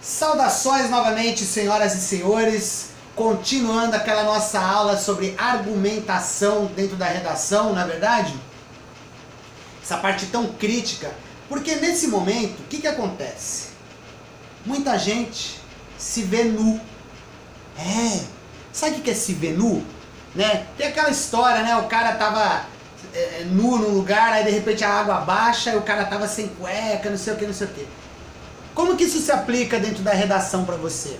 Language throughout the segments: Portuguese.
Saudações novamente, senhoras e senhores, continuando aquela nossa aula sobre argumentação dentro da redação, não é verdade? Essa parte tão crítica, porque nesse momento, o que acontece? Muita gente se vê nu. Sabe o que é se ver nu? Né? Tem aquela história, né? O cara tava nu num lugar, aí de repente a água baixa e o cara tava sem cueca, não sei o que, não sei o que. Como que isso se aplica dentro da redação para você?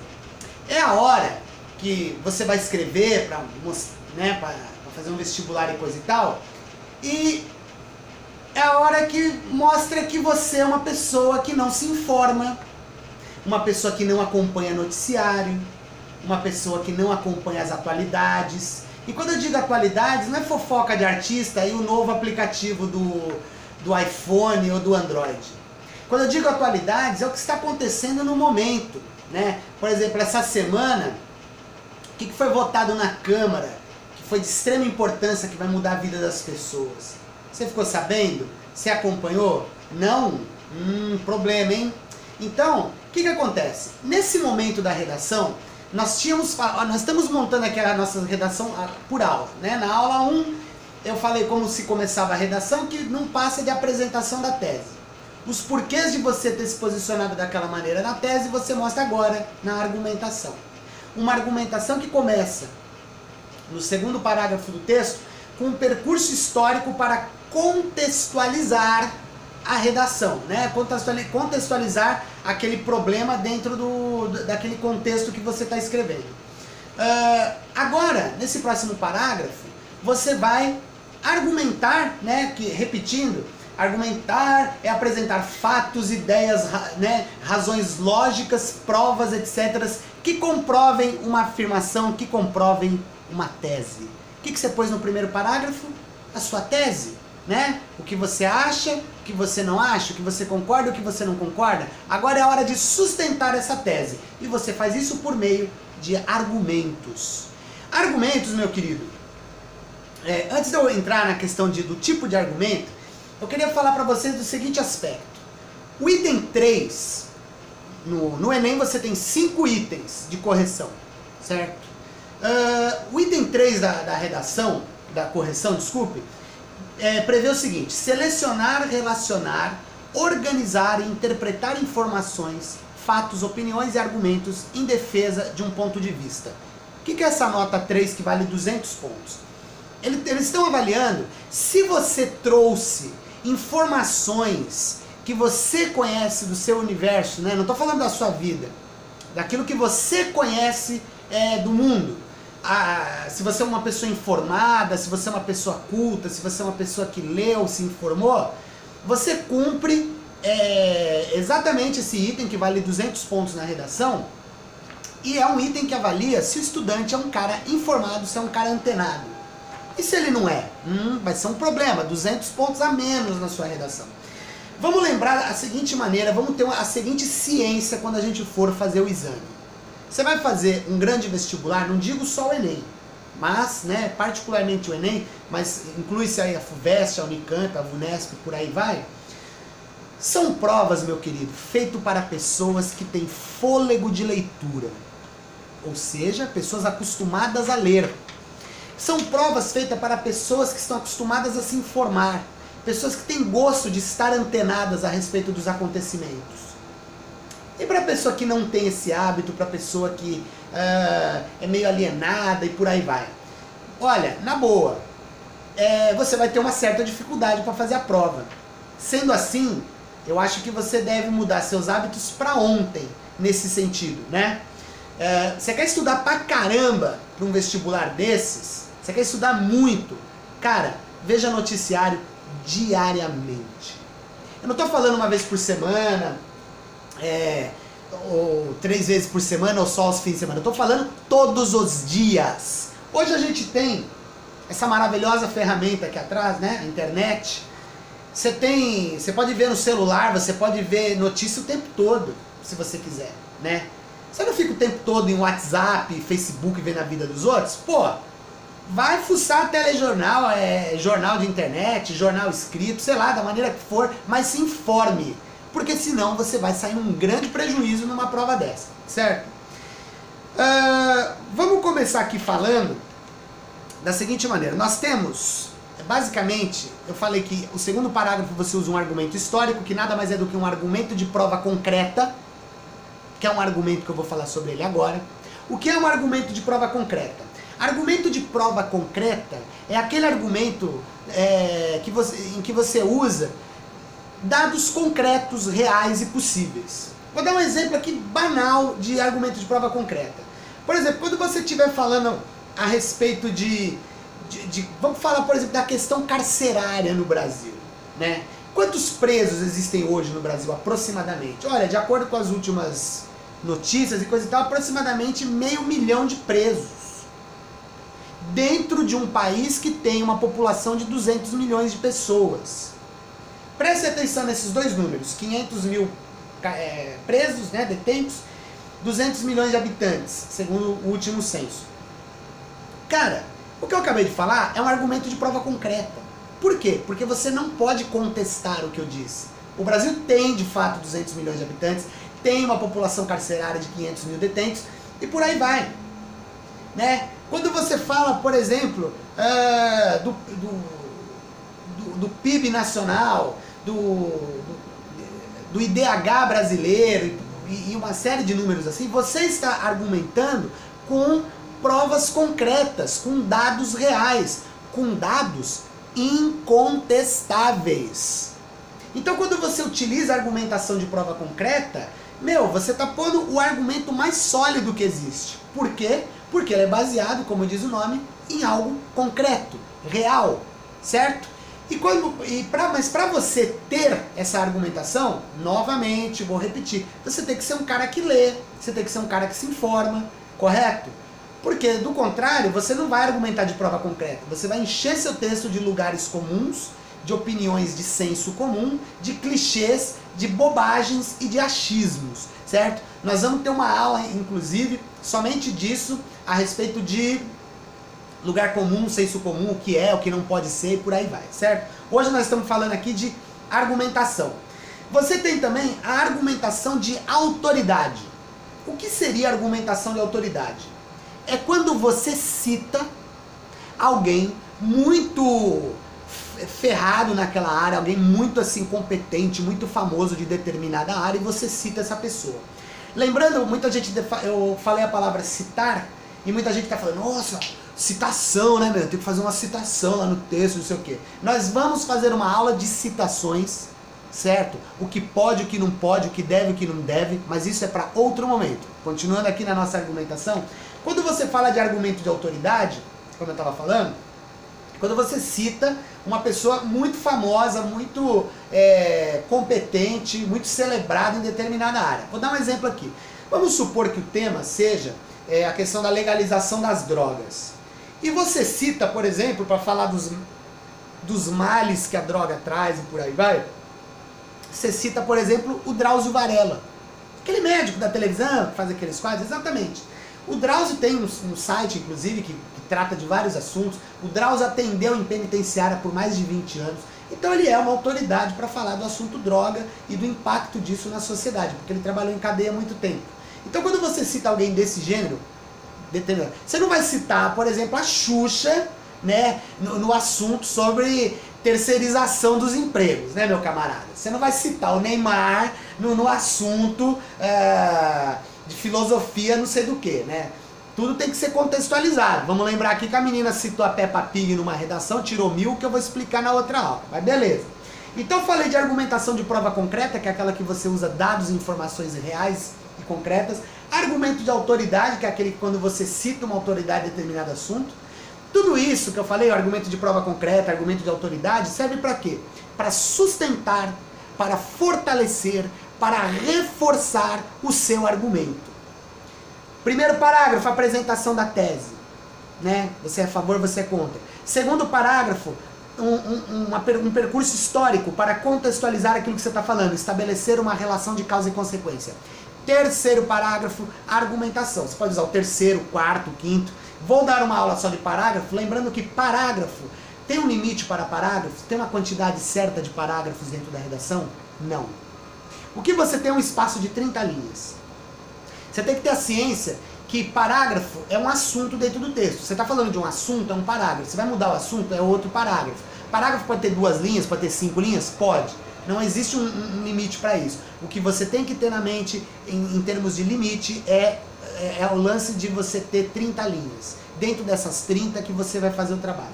É a hora que você vai escrever para fazer um vestibular e coisa e tal, e é a hora que mostra que você é uma pessoa que não se informa, uma pessoa que não acompanha noticiário, uma pessoa que não acompanha as atualidades. E quando eu digo atualidades, não é fofoca de artista e o novo aplicativo do iPhone ou do Android. Quando eu digo atualidades, é o que está acontecendo no momento, né? Por exemplo, essa semana, o que foi votado na Câmara, que foi de extrema importância, que vai mudar a vida das pessoas? Você ficou sabendo? Você acompanhou? Não? Problema, hein? Então, o que acontece? Nesse momento da redação, nós estamos montando aqui a nossa redação por aula, né? Na aula 1, eu falei como se começava a redação, que não passa de apresentação da tese. Os porquês de você ter se posicionado daquela maneira na tese, você mostra agora na argumentação. Uma argumentação que começa no segundo parágrafo do texto com um percurso histórico para contextualizar a redação, né? Contextualizar aquele problema dentro daquele contexto que você está escrevendo. Agora, nesse próximo parágrafo, você vai argumentar, né? Repetindo, argumentar é apresentar fatos, ideias, né? Razões lógicas, provas, etc., que comprovem uma afirmação, que comprovem uma tese. O que você pôs no primeiro parágrafo? A sua tese, né? O que você acha, o que você não acha, o que você concorda, o que você não concorda. Agora é a hora de sustentar essa tese. E você faz isso por meio de argumentos. Argumentos, meu querido. Antes de eu entrar na questão do tipo de argumento, eu queria falar para vocês do seguinte aspecto. O item 3, no Enem você tem 5 itens de correção, certo? O item 3 da redação, da correção, desculpe, prevê o seguinte: selecionar, relacionar, organizar e interpretar informações, fatos, opiniões e argumentos em defesa de um ponto de vista. O que é essa nota 3 que vale 200 pontos? Eles estão avaliando se você trouxe informações que você conhece do seu universo, né? Não estou falando da sua vida, daquilo que você conhece do mundo. Se você é uma pessoa informada, se você é uma pessoa culta, se você é uma pessoa que leu, se informou, você cumpre exatamente esse item que vale 200 pontos na redação, e é um item que avalia se o estudante é um cara informado, se é um cara antenado. E se ele não é? Vai ser um problema, 200 pontos a menos na sua redação. Vamos lembrar a seguinte maneira, vamos ter a seguinte ciência quando a gente for fazer o exame. Você vai fazer um grande vestibular, não digo só o Enem, mas, né, particularmente o Enem, mas inclui-se aí a FUVEST, a Unicamp, a VUNESP, por aí vai. São provas, meu querido, feitas para pessoas que têm fôlego de leitura, ou seja, pessoas acostumadas a ler. São provas feitas para pessoas que estão acostumadas a se informar, pessoas que têm gosto de estar antenadas a respeito dos acontecimentos. E para a pessoa que não tem esse hábito, para a pessoa que é meio alienada e por aí vai. Olha, na boa, você vai ter uma certa dificuldade para fazer a prova. Sendo assim, eu acho que você deve mudar seus hábitos para ontem, nesse sentido, né? Você quer estudar pra caramba para um vestibular desses? Você quer estudar muito? Cara, veja noticiário diariamente. Eu não estou falando uma vez por semana, ou 3 vezes por semana, ou só aos fins de semana. Eu estou falando todos os dias. Hoje a gente tem essa maravilhosa ferramenta aqui atrás, né? A internet. Você pode ver no celular, você pode ver notícia o tempo todo, se você quiser, né? Você não fica o tempo todo em WhatsApp, Facebook, vendo a vida dos outros? Pô, vai fuçar telejornal, jornal de internet, jornal escrito, sei lá, da maneira que for, mas se informe. porque senão você vai sair num grande prejuízo numa prova dessa, certo? Vamos começar aqui falando da seguinte maneira. Nós temos, basicamente, eu falei que o segundo parágrafo você usa um argumento histórico, que nada mais é do que um argumento de prova concreta, que é um argumento que eu vou falar sobre ele agora. O que é um argumento de prova concreta? Argumento de prova concreta é aquele argumento em que você usa dados concretos, reais e possíveis. Vou dar um exemplo aqui banal de argumento de prova concreta. Por exemplo, quando você estiver falando a respeito vamos falar, por exemplo, da questão carcerária no Brasil, né? Quantos presos existem hoje no Brasil, aproximadamente? Olha, de acordo com as últimas notícias e coisa e tal, aproximadamente 500 mil de presos. Dentro de um país que tem uma população de 200 milhões de pessoas. Preste atenção nesses dois números, 500 mil presos, né, detentos, 200 milhões de habitantes, segundo o último censo. Cara, o que eu acabei de falar é um argumento de prova concreta. Por quê? Porque você não pode contestar o que eu disse. O Brasil tem, de fato, 200 milhões de habitantes, tem uma população carcerária de 500 mil detentos, e por aí vai. Né? Quando você fala, por exemplo, do PIB nacional, do IDH brasileiro e uma série de números assim, você está argumentando com provas concretas, com dados reais, com dados incontestáveis. Então quando você utiliza a argumentação de prova concreta, você está pondo o argumento mais sólido que existe. Por quê? Porque ele é baseado, como diz o nome, em algo concreto, real, certo? Mas para você ter essa argumentação, novamente, vou repetir, você tem que ser um cara que lê, você tem que ser um cara que se informa, correto? Porque, do contrário, você não vai argumentar de prova concreta, você vai encher seu texto de lugares comuns, de opiniões de senso comum, de clichês, de bobagens e de achismos, certo? Nós vamos ter uma aula, inclusive, somente disso, a respeito de lugar comum, senso comum, o que é, o que não pode ser e por aí vai, certo? Hoje nós estamos falando aqui de argumentação. Você tem também a argumentação de autoridade. O que seria argumentação de autoridade? É quando você cita alguém muito ferrado naquela área, alguém muito assim competente, muito famoso de determinada área, e você cita essa pessoa. Lembrando, muita gente, eu falei a palavra citar, e muita gente está falando, nossa, citação, né, tem que fazer uma citação lá no texto, não sei o quê. Nós vamos fazer uma aula de citações, certo? O que pode, o que não pode, o que deve, o que não deve, mas isso é para outro momento. Continuando aqui na nossa argumentação, quando você fala de argumento de autoridade, como eu estava falando, quando você cita uma pessoa muito famosa, muito competente, muito celebrada em determinada área. Vou dar um exemplo aqui. Vamos supor que o tema seja a questão da legalização das drogas. E você cita, por exemplo, para falar dos males que a droga traz e por aí vai, você cita, por exemplo, o Drauzio Varela. Aquele médico da televisão que faz aqueles quadros, exatamente. O Drauzio tem um site, inclusive, que trata de vários assuntos. O Drauzio atendeu em penitenciária por mais de 20 anos. Então ele é uma autoridade para falar do assunto droga e do impacto disso na sociedade, porque ele trabalhou em cadeia há muito tempo. Então quando você cita alguém desse gênero, você não vai citar, por exemplo, a Xuxa, né, no assunto sobre terceirização dos empregos, né, meu camarada? Você não vai citar o Neymar no assunto de filosofia não sei do que, né? Tudo tem que ser contextualizado. Vamos lembrar aqui que a menina citou a Peppa Pig numa redação, tirou 1000, que eu vou explicar na outra aula. Mas beleza. Então eu falei de argumentação de prova concreta, que é aquela que você usa dados e informações reais e concretas. Argumento de autoridade, que é aquele que quando você cita uma autoridade em determinado assunto. Tudo isso que eu falei, o argumento de prova concreta, argumento de autoridade, serve para quê? Para sustentar, para fortalecer, para reforçar o seu argumento. Primeiro parágrafo, apresentação da tese. Né? Você é a favor, você é contra. Segundo parágrafo, um percurso histórico para contextualizar aquilo que você está falando, estabelecer uma relação de causa e consequência. Terceiro parágrafo, argumentação. Você pode usar o terceiro, quarto, quinto. Vou dar uma aula só de parágrafo, lembrando que parágrafo tem um limite para parágrafos? Tem uma quantidade certa de parágrafos dentro da redação? Não. O que você tem é um espaço de 30 linhas. Você tem que ter a ciência que parágrafo é um assunto dentro do texto. Você está falando de um assunto, é um parágrafo. Você vai mudar o assunto, é outro parágrafo. Parágrafo pode ter 2 linhas, pode ter 5 linhas? Pode. Não existe um limite para isso. O que você tem que ter na mente, em termos de limite, é o lance de você ter 30 linhas. Dentro dessas 30 que você vai fazer o trabalho.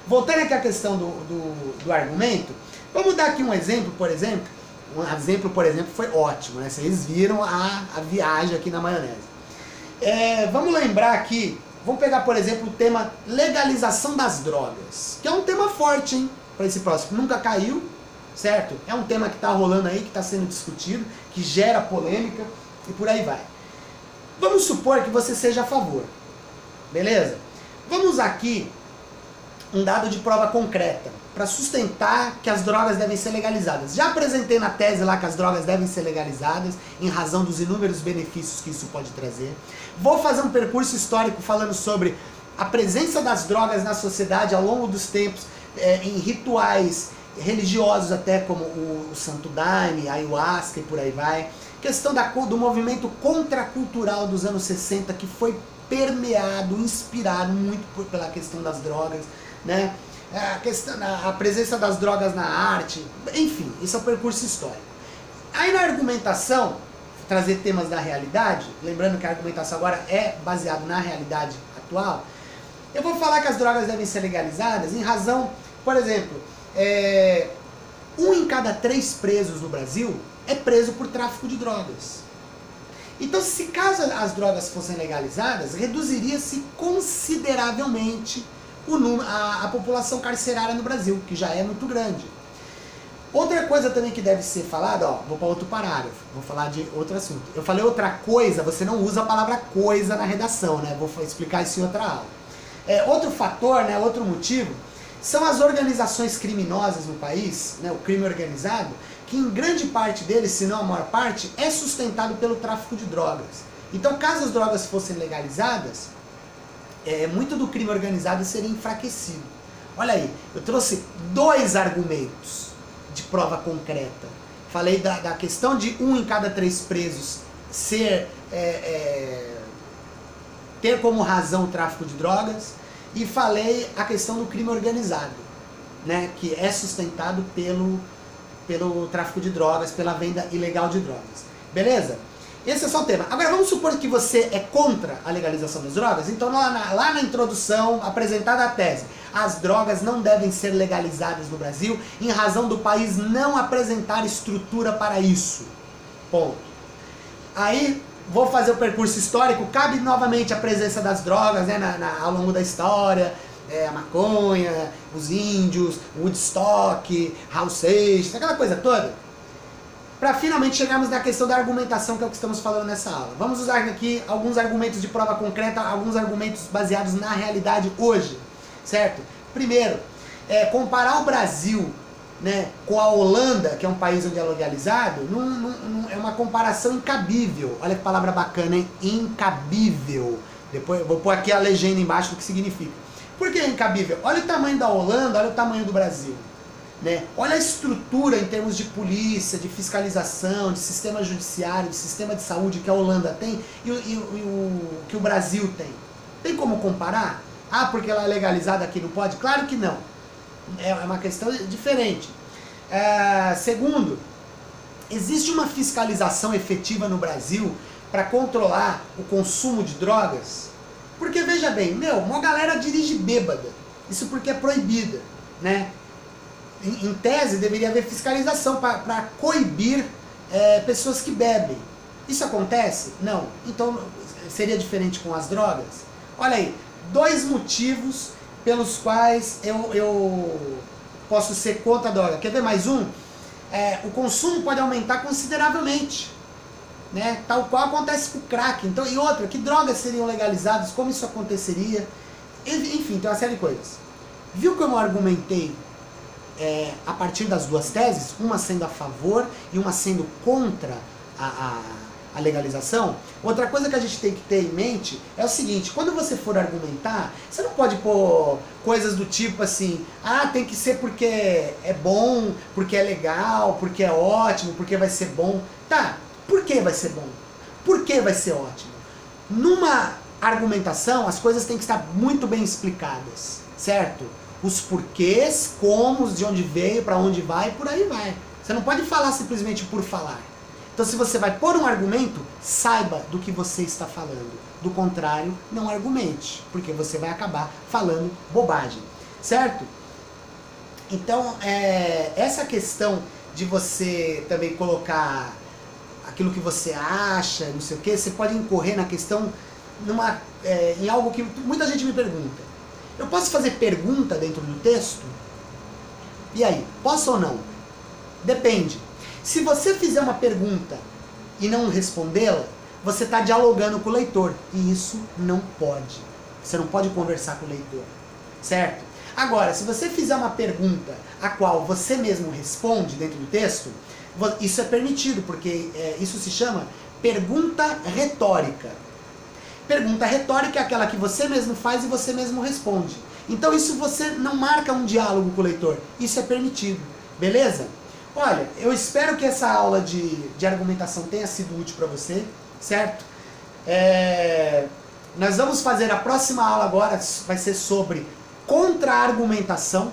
Voltando aqui à questão do argumento, vamos dar aqui um exemplo, por exemplo. Um exemplo, por exemplo, foi ótimo, né? Vocês viram a viagem aqui na maionese. Vamos lembrar aqui, vamos pegar, por exemplo, o tema legalização das drogas, que é um tema forte, hein, para esse próximo. Nunca caiu, certo? É um tema que está rolando aí, que está sendo discutido, que gera polêmica e por aí vai. Vamos supor que você seja a favor, beleza? Vamos usar aqui um dado de prova concreta para sustentar que as drogas devem ser legalizadas. Já apresentei na tese lá que as drogas devem ser legalizadas em razão dos inúmeros benefícios que isso pode trazer. Vou fazer um percurso histórico falando sobre a presença das drogas na sociedade ao longo dos tempos, em rituais religiosos até como o Santo Daime, a ayahuasca e por aí vai. Questão do movimento contracultural dos anos 60 que foi permeado, inspirado muito pela questão das drogas, né? A presença das drogas na arte, enfim, isso é o percurso histórico. Aí na argumentação, trazer temas da realidade, lembrando que a argumentação agora é baseada na realidade atual, eu vou falar que as drogas devem ser legalizadas em razão, por exemplo, 1 em cada 3 presos no Brasil é preso por tráfico de drogas. Então, se caso as drogas fossem legalizadas, reduziria-se consideravelmente a população carcerária no Brasil, que já é muito grande. Outra coisa também que deve ser falada, vou para outro parágrafo, vou falar de outro assunto. Eu falei outra coisa, você não usa a palavra coisa na redação, né? Vou explicar isso em outra aula. Outro fator, né, outro motivo, são as organizações criminosas no país, né, o crime organizado, que em grande parte deles, se não a maior parte, é sustentado pelo tráfico de drogas. Então, caso as drogas fossem legalizadas, muito do crime organizado seria enfraquecido. Olha aí, eu trouxe 2 argumentos de prova concreta. Falei da questão de 1 em cada 3 presos ter como razão o tráfico de drogas, e falei a questão do crime organizado, né, que é sustentado pelo tráfico de drogas, pela venda ilegal de drogas. Beleza? Esse é só o tema. Agora vamos supor que você é contra a legalização das drogas. Então lá na introdução, apresentada a tese, as drogas não devem ser legalizadas no Brasil em razão do país não apresentar estrutura para isso. Ponto. Aí vou fazer o percurso histórico, cabe novamente a presença das drogas, né, ao longo da história, a maconha, os índios, Woodstock, Raul Seixas, aquela coisa toda. Para finalmente chegarmos na questão da argumentação, que é o que estamos falando nessa aula. Vamos usar aqui alguns argumentos de prova concreta, alguns argumentos baseados na realidade hoje, certo? Primeiro, comparar o Brasil, né, com a Holanda, que é um país onde é legalizado, é uma comparação incabível. Olha que palavra bacana, hein? Incabível. Depois eu vou pôr aqui a legenda embaixo do que significa. Por que incabível? Olha o tamanho da Holanda, olha o tamanho do Brasil. Né? Olha a estrutura em termos de polícia, de fiscalização, de sistema judiciário, de sistema de saúde que a Holanda tem e o que o Brasil tem. Tem como comparar? Ah, porque ela é legalizada aqui não pode? Claro que não. É uma questão diferente. Segundo, existe uma fiscalização efetiva no Brasil para controlar o consumo de drogas? Porque, veja bem, uma galera dirige bêbada. Isso porque é proibida, né? Em tese, deveria haver fiscalização para coibir pessoas que bebem. Isso acontece? Não. Então, seria diferente com as drogas? Olha aí, 2 motivos pelos quais eu posso ser contra a droga. Quer ver mais um? O consumo pode aumentar consideravelmente, né? Tal qual acontece com o crack. Então, e outra, que drogas seriam legalizadas? Como isso aconteceria? Enfim, tem uma série de coisas. Viu como eu argumentei a partir das 2 teses? Uma sendo a favor e uma sendo contra a legalização, outra coisa que a gente tem que ter em mente é o seguinte: quando você for argumentar, você não pode pôr coisas do tipo assim, ah, tem que ser porque é bom, porque é legal, porque é ótimo, porque vai ser bom. Tá, por que vai ser bom? Por que vai ser ótimo? Numa argumentação, as coisas têm que estar muito bem explicadas, certo? Os porquês, como, de onde veio, para onde vai, por aí vai. Você não pode falar simplesmente por falar. Então, se você vai pôr um argumento, saiba do que você está falando. Do contrário, não argumente, porque você vai acabar falando bobagem, certo? Então, essa questão de você também colocar aquilo que você acha, não sei o que, você pode incorrer na questão em algo que muita gente me pergunta. Eu posso fazer pergunta dentro do texto? E aí, posso ou não? Depende. Se você fizer uma pergunta e não respondê-la, você está dialogando com o leitor. E isso não pode. Você não pode conversar com o leitor. Certo? Agora, se você fizer uma pergunta a qual você mesmo responde dentro do texto, isso é permitido, porque isso se chama pergunta retórica. Pergunta retórica é aquela que você mesmo faz e você mesmo responde. Então isso você não marca um diálogo com o leitor. Isso é permitido. Beleza? Olha, eu espero que essa aula de argumentação tenha sido útil para você, certo? Nós vamos fazer a próxima aula agora, vai ser sobre contra-argumentação,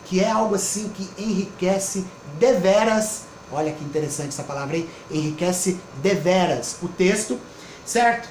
que é algo assim que enriquece deveras, olha que interessante essa palavra aí, enriquece deveras o texto, certo?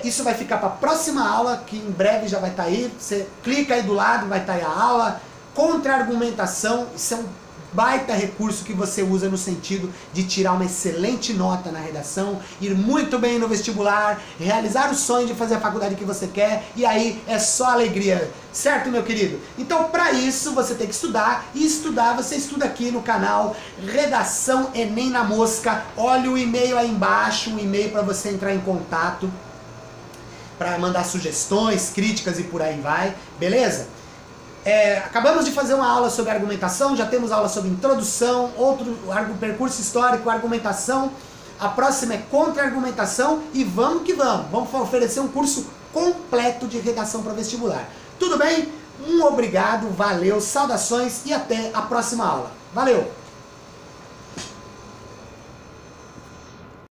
Isso vai ficar para a próxima aula, que em breve já vai estar aí, você clica aí do lado, vai estar aí a aula, contra-argumentação, isso é um baita recurso que você usa no sentido de tirar uma excelente nota na redação, ir muito bem no vestibular, realizar o sonho de fazer a faculdade que você quer, e aí é só alegria, certo, meu querido? Então, para isso, você tem que estudar, e estudar, você estuda aqui no canal Redação Enem na Mosca. Olha o e-mail aí embaixo, um e-mail para você entrar em contato, para mandar sugestões, críticas e por aí vai, beleza? Acabamos de fazer uma aula sobre argumentação, já temos aula sobre introdução, outro percurso histórico, argumentação. A próxima é contra-argumentação e vamos que vamos. Vamos oferecer um curso completo de redação para vestibular. Tudo bem? Um obrigado, valeu, saudações e até a próxima aula. Valeu!